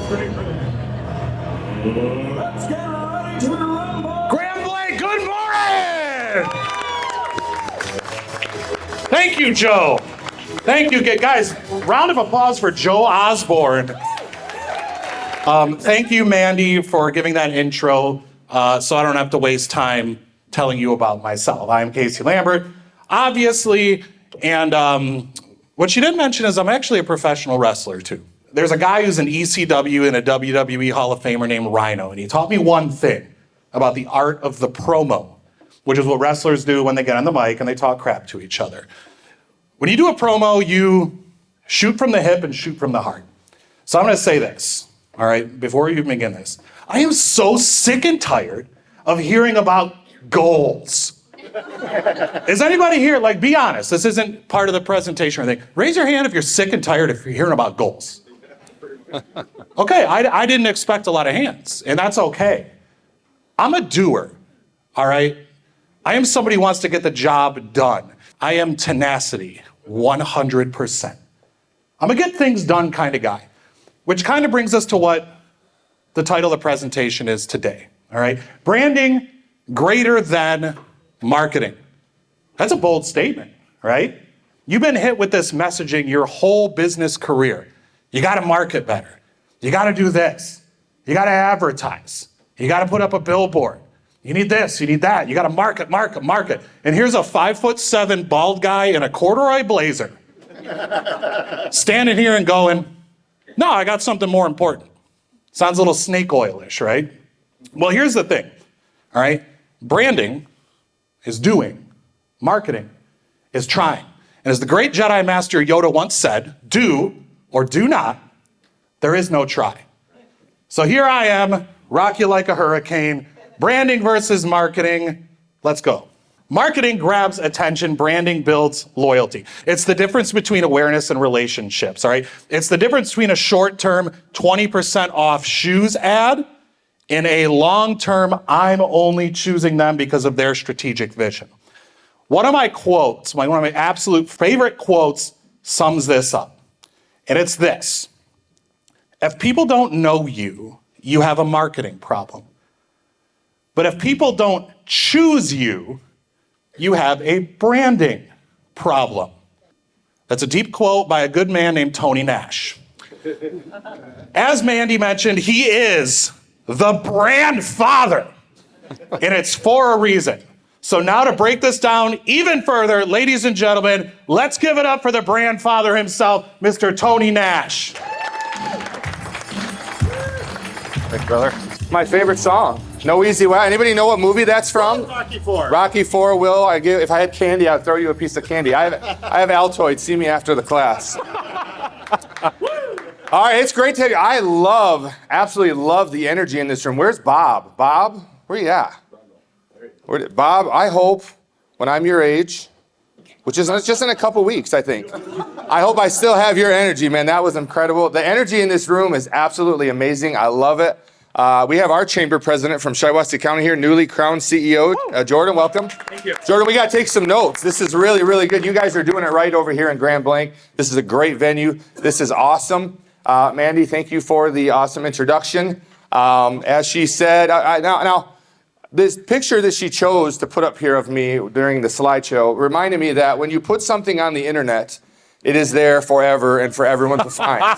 Let's get ready to rumble. Graham Blake, good morning! Thank you, Joe. Thank you, guys. Round of applause for Joe Osborne. Thank you, Mandy, for giving that intro so I don't have to waste time telling you about myself. I'm Casey Lambert, obviously, and what she didn't mention is I'm actually a professional wrestler, too. There's a guy who's an ECW and a WWE Hall of Famer named Rhino, and he taught me one thing about the art of the promo, which is what wrestlers do when they get on the mic and they talk crap to each other. When you do a promo, you shoot from the hip and shoot from the heart. So I'm going to say this, all right, before we even begin this. I am so sick and tired of hearing about goals. Is anybody here, like, be honest, this isn't part of the presentation or anything. Raise your hand if you're sick and tired of hearing about goals. Okay, I didn't expect a lot of hands, and that's okay. I'm a doer, all right? I am somebody who wants to get the job done. I am tenacity, 100%. I'm a get things done kind of guy, which kind of brings us to what the title of the presentation is today, all right? Branding greater than marketing. That's a bold statement, right? You've been hit with this messaging your whole business career. You got to market better. You got to do this. You got to advertise. You got to put up a billboard. You need this, you need that. You got to market. And here's a 5'7" bald guy in a corduroy blazer standing here and going, no, I got something more important. Sounds a little snake oil-ish, right? Well, here's the thing, all right? Branding is doing. Marketing is trying. And as the great Jedi Master Yoda once said, do or do not, there is no try. So here I am, rock you like a hurricane, branding versus marketing. Let's go. Marketing grabs attention, branding builds loyalty. It's the difference between awareness and relationships, all right? It's the difference between a short-term 20% off shoes ad and a long-term I'm only choosing them because of their strategic vision. One of my quotes, one of my absolute favorite quotes sums this up. And it's this: if people don't know you, you have a marketing problem. But if people don't choose you, you have a branding problem. That's a deep quote by a good man named Tony Nash. As Mandy mentioned, he is the brand father. And it's for a reason. So now to break this down even further, ladies and gentlemen, let's give it up for the brand father himself, Mr. Tony Nash. Thanks, brother. My favorite song, No Easy Way. Anybody know what movie that's from? Rocky IV. Rocky IV. Will, if I had candy, I'd throw you a piece of candy. I have Altoids. See me after the class. All right, it's great to have you. I absolutely love the energy in this room. Where's Bob? Bob, where you at? Bob, I hope when I'm your age, which is just in a couple weeks, I think. I hope I still have your energy, man. That was incredible. The energy in this room is absolutely amazing. I love it. We have our chamber president from Shiawassee County here, newly crowned CEO, Jordan. Welcome. Thank you. Jordan, we got to take some notes. This is really, really good. You guys are doing it right over here in Grand Blanc. This is a great venue. This is awesome. Mandy, thank you for the awesome introduction. As she said, now, this picture that she chose to put up here of me during the slideshow reminded me that when you put something on the internet, it is there forever and for everyone to find.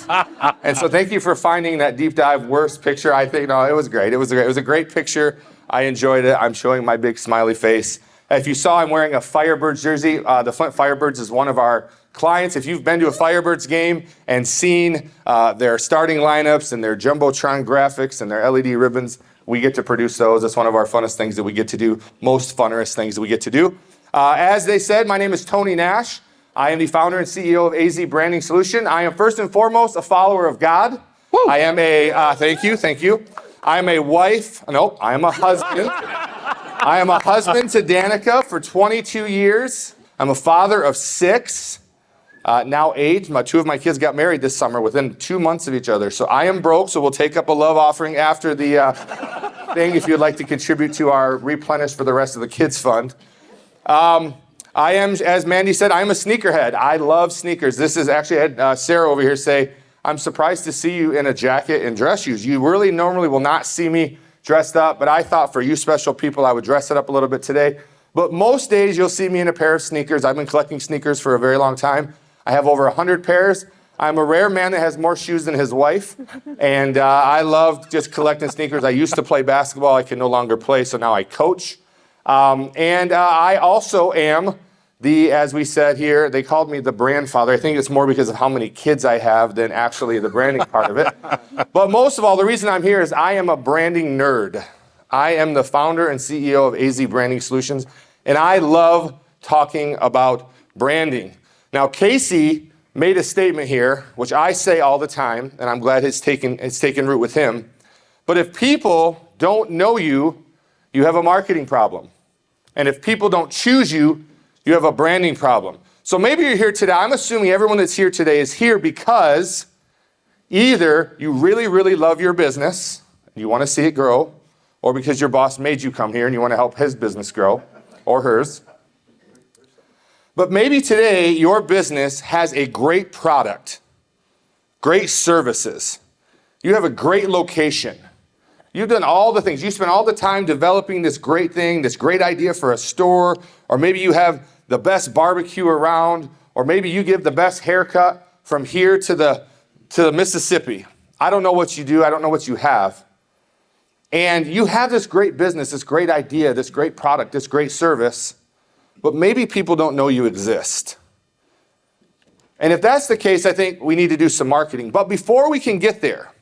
And so thank you for finding that deep dive worst picture. I think, no, it was great. It was a great picture. I enjoyed it. I'm showing my big smiley face. If you saw, I'm wearing a Firebirds jersey. The Flint Firebirds is one of our clients. If you've been to a Firebirds game and seen their starting lineups and their Jumbotron graphics and their LED ribbons, we get to produce those. That's one of our funnest things that we get to do, most funnerest things that we get to do. As they said, my name is Tony Nash. I am the founder and CEO of AZEE Branding Solution. I am first and foremost a follower of God. Woo. I am thank you. I am a wife, no, I am a husband. I am a husband to Danica for 22 years. I'm a father of 6, now 8. Two of my kids got married this summer within 2 months of each other. So I am broke, so we'll take up a love offering after the thing if you'd like to contribute to our Replenish for the Rest of the Kids Fund. I am, as Mandy said, I'm a sneakerhead. I love sneakers. This is actually, I had Sarah over here say, I'm surprised to see you in a jacket and dress shoes. You really normally will not see me dressed up, but I thought for you special people, I would dress it up a little bit today. But most days you'll see me in a pair of sneakers. I've been collecting sneakers for a very long time. I have over 100 pairs. I'm a rare man that has more shoes than his wife. And I love just collecting sneakers. I used to play basketball. I can no longer play, so now I coach. I also am as we said here, they called me the brand father. I think it's more because of how many kids I have than actually the branding part of it. But most of all, the reason I'm here is I am a branding nerd. I am the founder and CEO of AZEE Branding Solutions, and I love talking about branding. Now, Casey made a statement here, which I say all the time, and I'm glad it's taken root with him. But if people don't know you, you have a marketing problem. And if people don't choose you, you have a branding problem. So maybe you're here today. I'm assuming everyone that's here today is here because either you really, really love your business and you want to see it grow, or because your boss made you come here and you want to help his business grow, or hers. But maybe today your business has a great product, great services. You have a great location. You've done all the things. You spent all the time developing this great thing, this great idea for a store, or maybe you have the best barbecue around, or maybe you give the best haircut from here to the Mississippi. I don't know what you do. I don't know what you have. And you have this great business, this great idea, this great product, this great service, but maybe people don't know you exist. And if that's the case, I think we need to do some marketing. But before we can get there,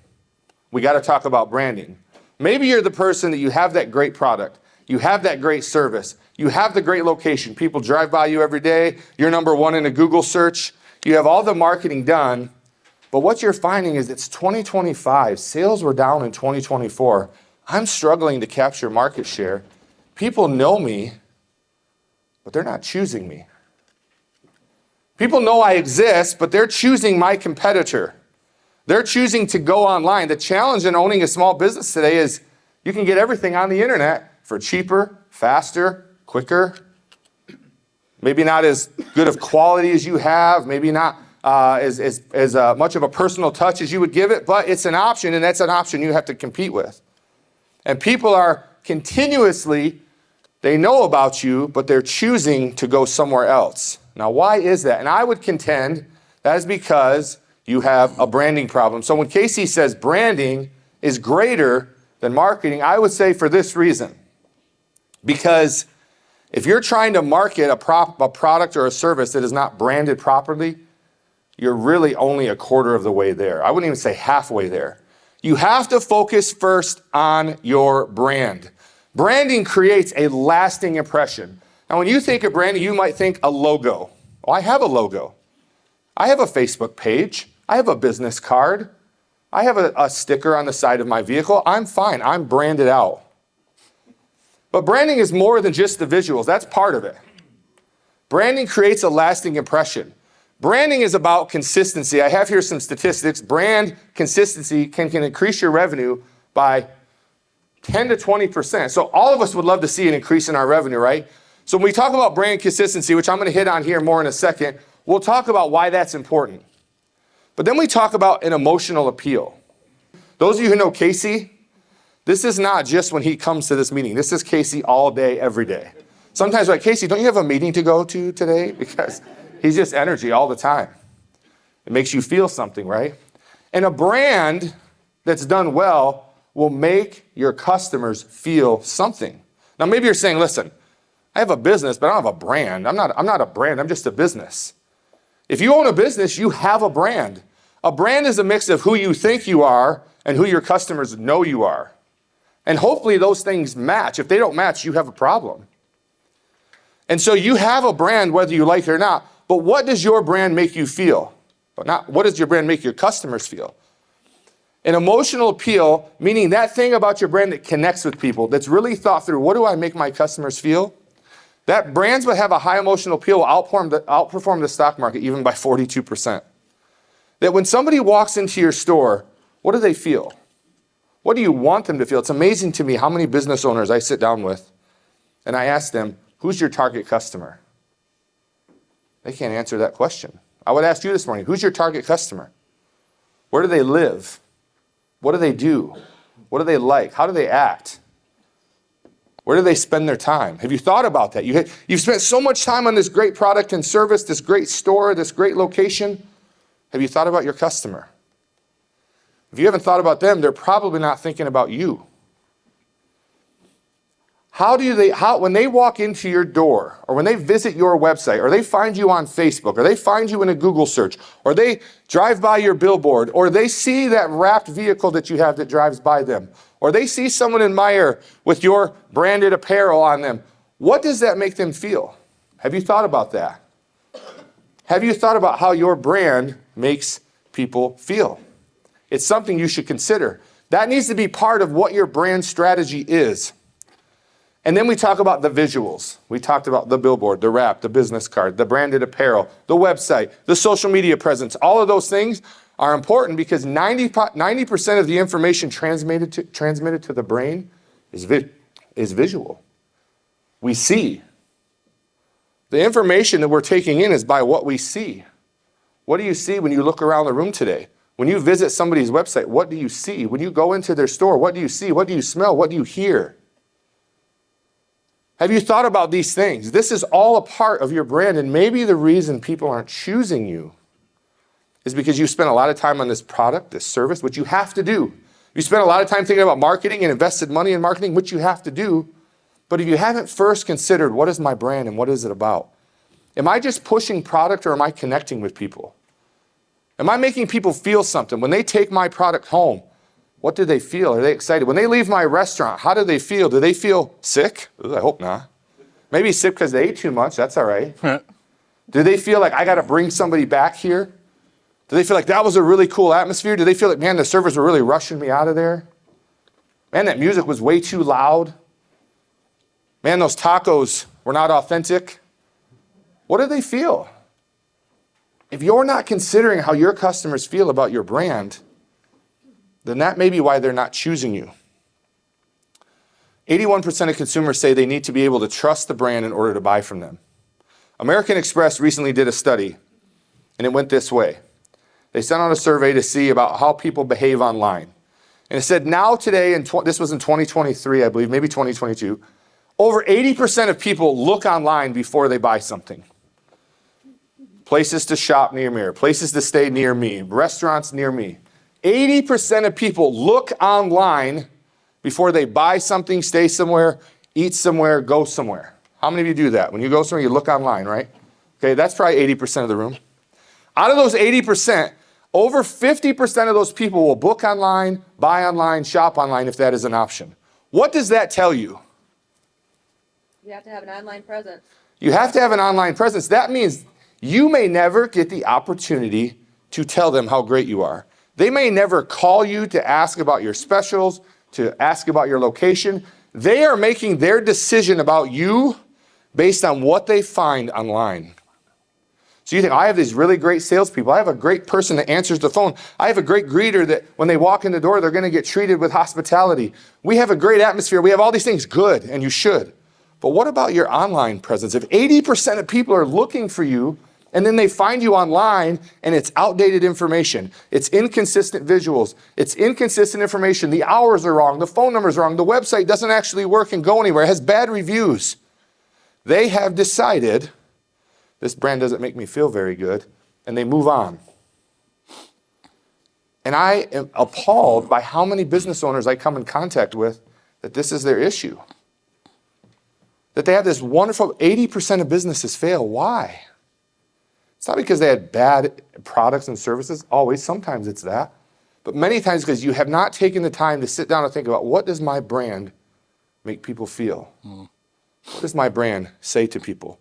we got to talk about branding. Maybe you're the person that you have that great product, you have that great service, you have the great location. People drive by you every day. You're number one in a Google search. You have all the marketing done. But what you're finding is it's 2025. Sales were down in 2024. I'm struggling to capture market share. People know me, but they're not choosing me. People know I exist, but they're choosing my competitor. They're choosing to go online. The challenge in owning a small business today is you can get everything on the internet for cheaper, faster, quicker. Maybe not as good of quality as you have, maybe not as much of a personal touch as you would give it, but it's an option, and that's an option you have to compete with. And people are continuously, they know about you, but they're choosing to go somewhere else. Now, why is that? And I would contend that is because you have a branding problem. So when Casey says branding is greater than marketing, I would say for this reason. Because if you're trying to market a product or a service that is not branded properly, you're really only a quarter of the way there. I wouldn't even say halfway there. You have to focus first on your brand. Branding creates a lasting impression. Now, when you think of branding, you might think a logo. Oh, I have a logo. I have a Facebook page. I have a business card. I have a sticker on the side of my vehicle. I'm fine. I'm branded out. But branding is more than just the visuals. That's part of it. Branding creates a lasting impression. Branding is about consistency. I have here some statistics. Brand consistency can increase your revenue by 10 to 20%. So all of us would love to see an increase in our revenue, right? So when we talk about brand consistency, which I'm going to hit on here more in a second, we'll talk about why that's important. But then we talk about an emotional appeal. Those of you who know Casey, this is not just when he comes to this meeting. This is Casey all day, every day. Sometimes we're like, Casey, don't you have a meeting to go to today? Because he's just energy all the time. It makes you feel something, right? And a brand that's done well will make your customers feel something. Now, maybe you're saying, listen, I have a business, but I don't have a brand. I'm not a brand. I'm just a business. If you own a business, you have a brand. A brand is a mix of who you think you are and who your customers know you are. And hopefully those things match. If they don't match, you have a problem. And so you have a brand whether you like it or not, but what does your brand make you feel? But not what does your brand make your customers feel? An emotional appeal, meaning that thing about your brand that connects with people, that's really thought through, what do I make my customers feel? That brands that have a high emotional appeal will outperform the stock market even by 42%. That when somebody walks into your store, what do they feel? What do you want them to feel? It's amazing to me how many business owners I sit down with and I ask them, who's your target customer? They can't answer that question. I would ask you this morning, who's your target customer? Where do they live? What do they do? What do they like? How do they act? Where do they spend their time? Have you thought about that? You've spent so much time on this great product and service, this great store, this great location. Have you thought about your customer? If you haven't thought about them, they're probably not thinking about you. When they walk into your door, or when they visit your website, or they find you on Facebook, or they find you in a Google search, or they drive by your billboard, or they see that wrapped vehicle that you have that drives by them, or they see someone in Meijer with your branded apparel on them, what does that make them feel? Have you thought about that? Have you thought about how your brand makes people feel? It's something you should consider. That needs to be part of what your brand strategy is. And then we talk about the visuals. We talked about the billboard, the wrap, the business card, the branded apparel, the website, the social media presence. All of those things are important because 90% of the information transmitted to the brain is visual. We see. The information that we're taking in is by what we see. What do you see when you look around the room today? When you visit somebody's website, what do you see? When you go into their store, what do you see? What do you smell? What do you hear? Have you thought about these things? This is all a part of your brand, and maybe the reason people aren't choosing you is because you spent a lot of time on this product, this service, which you have to do. You spent a lot of time thinking about marketing and invested money in marketing, which you have to do. But if you haven't first considered, what is my brand and what is it about? Am I just pushing product or am I connecting with people? Am I making people feel something? When they take my product home, what do they feel? Are they excited? When they leave my restaurant, how do they feel? Do they feel sick? I hope not. Maybe sick because they ate too much. That's all right. Do they feel like I got to bring somebody back here? Do they feel like that was a really cool atmosphere? Do they feel like, man, the servers were really rushing me out of there? Man, that music was way too loud. Man, those tacos were not authentic. What do they feel? If you're not considering how your customers feel about your brand, then that may be why they're not choosing you. 81% of consumers say they need to be able to trust the brand in order to buy from them. American Express recently did a study, and it went this way. They sent out a survey to see about how people behave online. And it said now today, this was in 2023, I believe, maybe 2022, over 80% of people look online before they buy something. Places to shop near me, places to stay near me, restaurants near me. 80% of people look online before they buy something, stay somewhere, eat somewhere, go somewhere. How many of you do that? When you go somewhere, you look online, right? Okay, that's probably 80% of the room. Out of those 80%, over 50% of those people will book online, buy online, shop online if that is an option. What does that tell you? You have to have an online presence. You have to have an online presence. That means you may never get the opportunity to tell them how great you are. They may never call you to ask about your specials, to ask about your location. They are making their decision about you based on what they find online. So you think, I have these really great salespeople. I have a great person that answers the phone. I have a great greeter that when they walk in the door, they're going to get treated with hospitality. We have a great atmosphere. We have all these things. Good, and you should. But what about your online presence? If 80% of people are looking for you, and then they find you online, and it's outdated information, it's inconsistent visuals, it's inconsistent information, the hours are wrong, the phone number's wrong, the website doesn't actually work and go anywhere, it has bad reviews. They have decided, this brand doesn't make me feel very good, and they move on. And I am appalled by how many business owners I come in contact with that this is their issue. That they have this wonderful, 80% of businesses fail. Why? It's not because they had bad products and services. Always, sometimes it's that. But many times because you have not taken the time to sit down and think about, what does my brand make people feel? What does my brand say to people?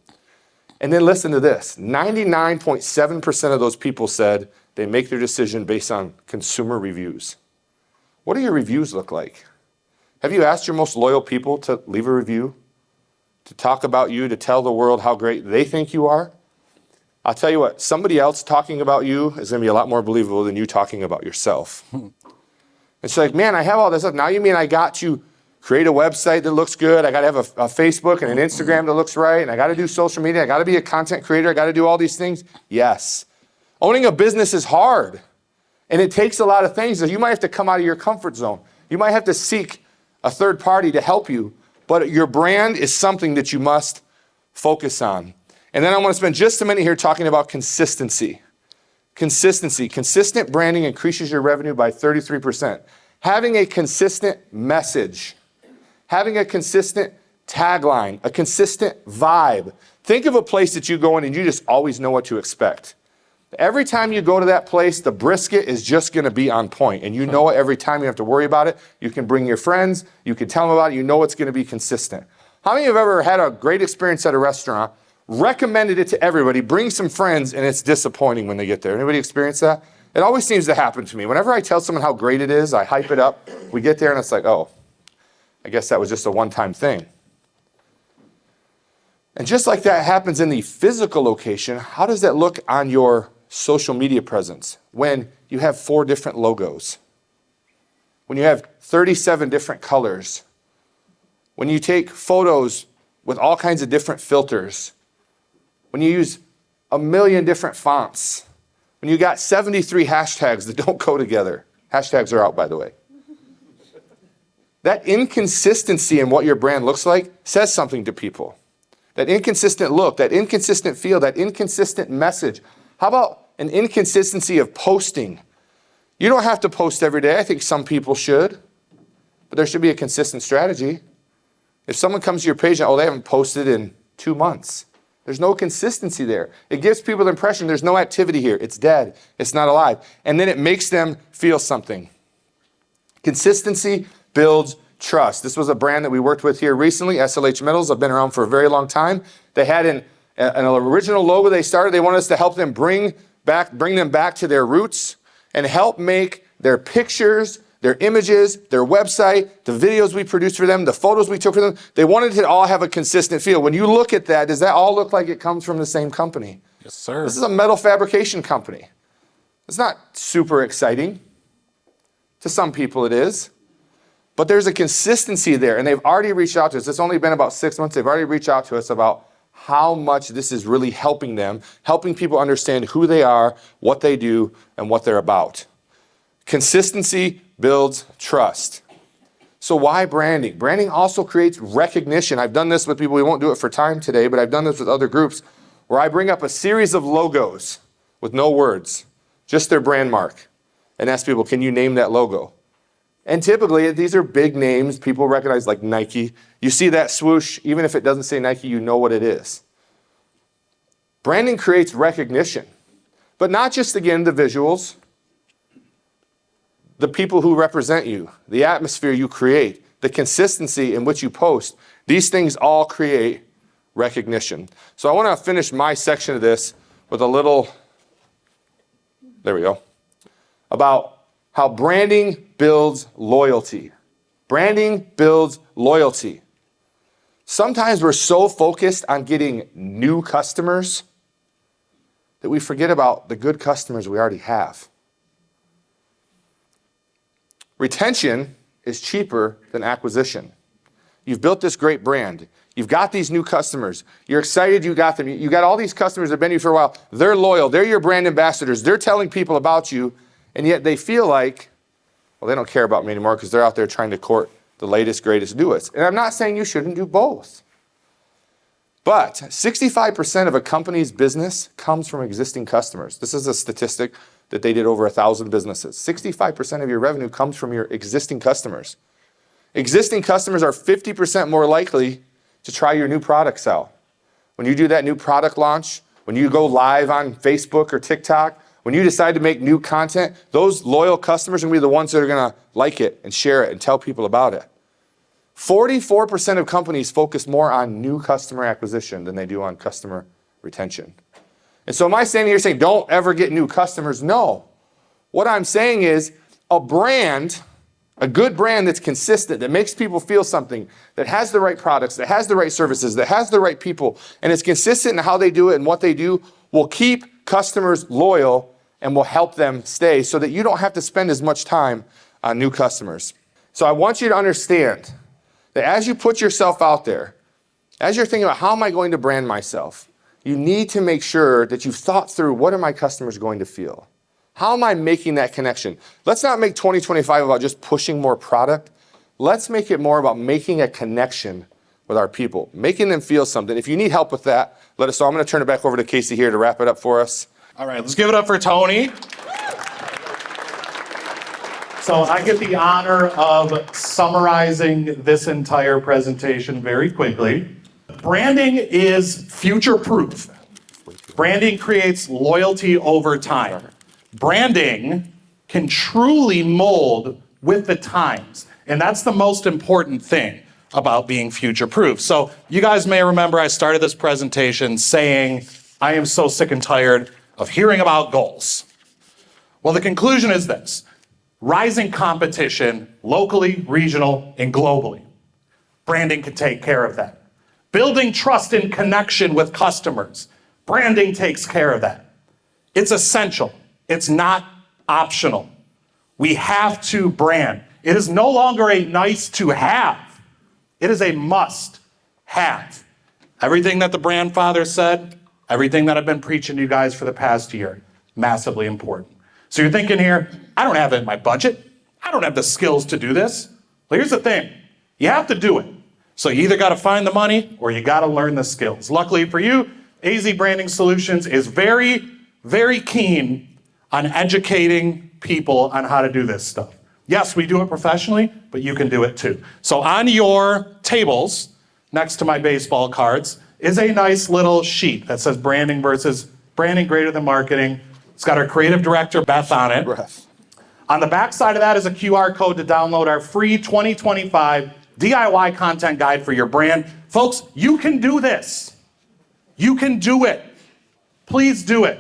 And then listen to this. 99.7% of those people said they make their decision based on consumer reviews. What do your reviews look like? Have you asked your most loyal people to leave a review? To talk about you, to tell the world how great they think you are? I'll tell you what, somebody else talking about you is going to be a lot more believable than you talking about yourself. It's like, man, I have all this stuff. Now you mean I got to create a website that looks good. I got to have a Facebook and an Instagram that looks right. And I got to do social media. I got to be a content creator. I got to do all these things. Yes. Owning a business is hard. And it takes a lot of things. You might have to come out of your comfort zone. You might have to seek a third party to help you, but your brand is something that you must focus on. And then I want to spend just a minute here talking about consistency. Consistency. Consistent branding increases your revenue by 33%. Having a consistent message, having a consistent tagline, a consistent vibe. Think of a place that you go in and you just always know what to expect. Every time you go to that place, the brisket is just going to be on point. And you know it every time. You have to worry about it. You can bring your friends. You can tell them about it. You know it's going to be consistent. How many of you have ever had a great experience at a restaurant, recommended it to everybody, bring some friends, and it's disappointing when they get there? Anybody experience that? It always seems to happen to me. Whenever I tell someone how great it is, I hype it up. We get there and it's like, oh, I guess that was just a one-time thing. And just like that happens in the physical location, how does that look on your social media presence when you have 4 different logos, when you have 37 different colors, when you take photos with all kinds of different filters, when you use 1 million different fonts, when you got 73 hashtags that don't go together? Hashtags are out, by the way. That inconsistency in what your brand looks like says something to people. That inconsistent look, that inconsistent feel, that inconsistent message. How about an inconsistency of posting? You don't have to post every day. I think some people should. But there should be a consistent strategy. If someone comes to your page and, oh, they haven't posted in 2 months. There's no consistency there. It gives people the impression there's no activity here. It's dead. It's not alive. And then it makes them feel something. Consistency builds trust. This was a brand that we worked with here recently, SLH Metals. I've been around for a very long time. They had an original logo they started. They wanted us to help them bring them back to their roots and help make their pictures, their images, their website, the videos we produced for them, the photos we took for them. They wanted to all have a consistent feel. When you look at that, does that all look like it comes from the same company? Yes, sir. This is a metal fabrication company. It's not super exciting. To some people it is. But there's a consistency there, and they've already reached out to us. It's only been about 6 months. They've already reached out to us about how much this is really helping them, helping people understand who they are, what they do, and what they're about. Consistency builds trust. So why branding? Branding also creates recognition. I've done this with people. We won't do it for time today, but I've done this with other groups where I bring up a series of logos with no words, just their brand mark, and ask people, can you name that logo? And typically, these are big names people recognize, like Nike. You see that swoosh, even if it doesn't say Nike, you know what it is. Branding creates recognition, but not just, again, the visuals, the people who represent you, the atmosphere you create, the consistency in which you post. These things all create recognition. So I want to finish my section of this with a little, there we go, about how branding builds loyalty. Branding builds loyalty. Sometimes we're so focused on getting new customers that we forget about the good customers we already have. Retention is cheaper than acquisition. You've built this great brand. You've got these new customers. You're excited you got them. You got all these customers that have been with you for a while. They're loyal. They're your brand ambassadors. They're telling people about you. And yet they feel like, well, they don't care about me anymore because they're out there trying to court the latest, greatest, newest. And I'm not saying you shouldn't do both. But 65% of a company's business comes from existing customers. This is a statistic that they did over 1,000 businesses. 65% of your revenue comes from your existing customers. Existing customers are 50% more likely to try your new products out. When you do that new product launch, when you go live on Facebook or TikTok, when you decide to make new content, those loyal customers are going to be the ones that are going to like it and share it and tell people about it. 44% of companies focus more on new customer acquisition than they do on customer retention. And so am I standing here saying, don't ever get new customers? No. What I'm saying is a brand, a good brand that's consistent, that makes people feel something, that has the right products, that has the right services, that has the right people, and is consistent in how they do it and what they do, will keep customers loyal and will help them stay so that you don't have to spend as much time on new customers. So I want you to understand that as you put yourself out there, as you're thinking about how am I going to brand myself, you need to make sure that you've thought through what are my customers going to feel? How am I making that connection? Let's not make 2025 about just pushing more product. Let's make it more about making a connection with our people, making them feel something. If you need help with that, let us know. I'm going to turn it back over to Casey here to wrap it up for us. All right, let's give it up for Tony. So I get the honor of summarizing this entire presentation very quickly. Branding is future-proof. Branding creates loyalty over time. Branding can truly mold with the times. And that's the most important thing about being future-proof. So you guys may remember I started this presentation saying, I am so sick and tired of hearing about goals. Well, the conclusion is this: rising competition, locally, regional, and globally. Branding can take care of that. Building trust and connection with customers. Branding takes care of that. It's essential. It's not optional. We have to brand. It is no longer a nice to have. It is a must have. Everything that the brand father said, everything that I've been preaching to you guys for the past year, massively important. So you're thinking here, I don't have it in my budget. I don't have the skills to do this. Well, here's the thing. You have to do it. So you either got to find the money or you got to learn the skills. Luckily for you, AZEE Branding Solutions is very, very keen on educating people on how to do this stuff. Yes, we do it professionally, but you can do it too. So on your tables, next to my baseball cards, is a nice little sheet that says branding versus branding greater than marketing. It's got our creative director, Beth, on it. On the back side of that is a QR code to download our free 2025 DIY content guide for your brand. Folks, you can do this. You can do it. Please do it.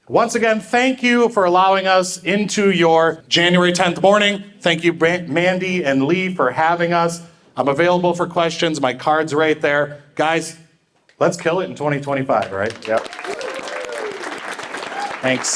Once again, thank you for allowing us into your January 10th morning. Thank you, Mandy and Lee, for having us. I'm available for questions. My card's right there. Guys, let's kill it in 2025, right? Yep. Thanks.